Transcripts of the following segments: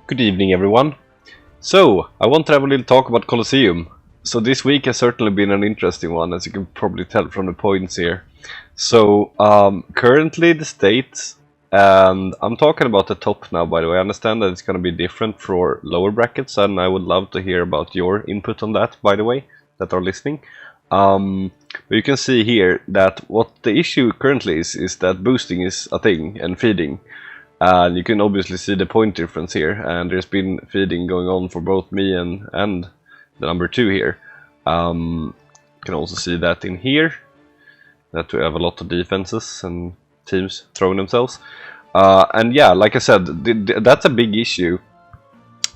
Good evening, everyone. So, I want to have a little talk about Colosseum. So this week has certainly been an interesting one, as you can probably tell from the points here. So, currently the state, and I'm talking about the top now, by the way. I understand that it's going to be different for lower brackets, and I would love to hear about your input on that, by the way, that are listening. But you can see here that what the issue currently is that boosting is a thing, and feeding. And you can obviously see the point difference here, and there's been feeding going on for both me and the number 2 here. You can also see that in here, that we have a lot of defenses and teams throwing themselves. And yeah, like I said, that's a big issue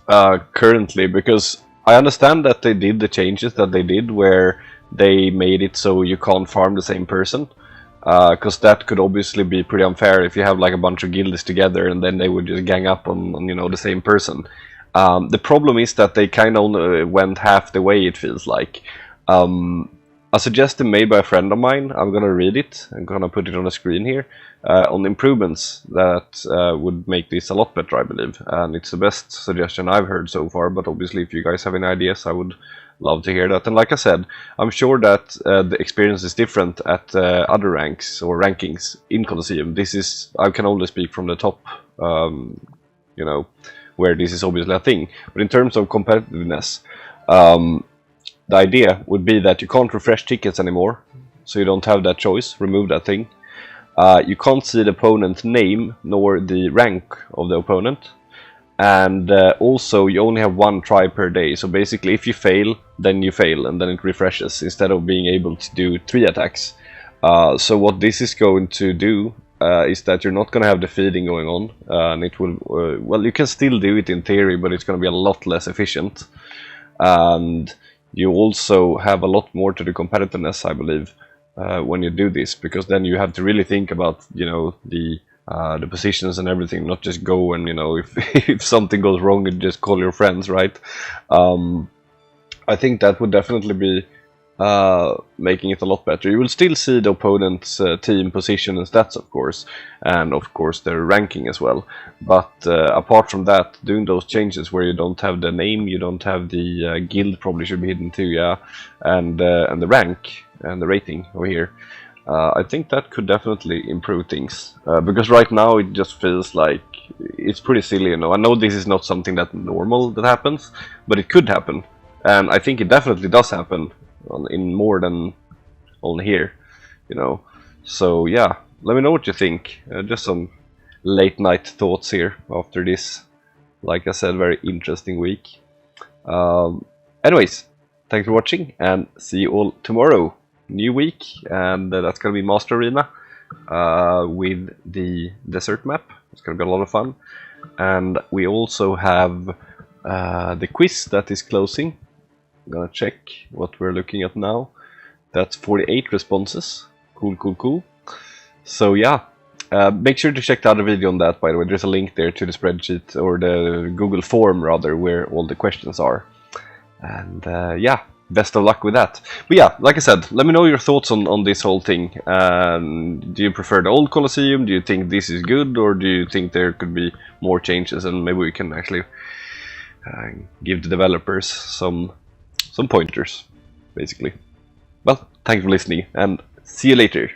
currently, because I understand that they did the changes that they did, where they made it so you can't farm the same person. Because that could obviously be pretty unfair if you have like a bunch of guilds together and then they would just gang up on you know, the same person. The problem is that they kind of went half the way, it feels like. A suggestion made by a friend of mine, I'm gonna read it, I'm gonna put it on the screen here, on improvements that would make this a lot better, I believe. And it's the best suggestion I've heard so far, but obviously if you guys have any ideas, I would love to hear that. And like I said, I'm sure that the experience is different at other ranks or rankings in Colosseum. This is, I can only speak from the top, you know, where this is obviously a thing. But in terms of competitiveness, the idea would be that you can't refresh tickets anymore, so you don't have that choice. Remove that thing. You can't see the opponent's name nor the rank of the opponent. And also you only have 1 try per day, so basically if you fail, then you fail, and then it refreshes instead of being able to do 3 attacks. So what this is going to do is that you're not going to have the feeding going on, and it will, well, you can still do it in theory, but it's going to be a lot less efficient. And you also have a lot more to the competitiveness, I believe, when you do this, because then you have to really think about, you know, the positions and everything, not just go and, you know, if if something goes wrong, you just call your friends, right? I think that would definitely be making it a lot better. You will still see the opponent's team position and stats, of course, and of course their ranking as well. But apart from that, doing those changes where you don't have the name, you don't have the guild, probably should be hidden too, yeah, and the rank and the rating over here. I think that could definitely improve things, because right now it just feels like it's pretty silly, you know. I know this is not something that normal that happens, but it could happen, and I think it definitely does happen in more than on here, you know. So yeah, let me know what you think. Just some late night thoughts here after this, like I said, very interesting week. Anyways, thanks for watching, and see you all tomorrow. New week, and that's gonna be Master Arena with the desert map. It's gonna be a lot of fun, and we also have the quiz that is closing. I'm gonna check what we're looking at now. That's 48 responses. Cool. So yeah, make sure to check the other video on that, by the way. There's a link there to the spreadsheet, or the Google form rather, where all the questions are. And yeah, best of luck with that. But yeah, like I said, let me know your thoughts on this whole thing. Do you prefer the old Colosseum? Do you think this is good, or do you think there could be more changes, and maybe we can actually give the developers some pointers, basically. Well, thanks for listening, and see you later.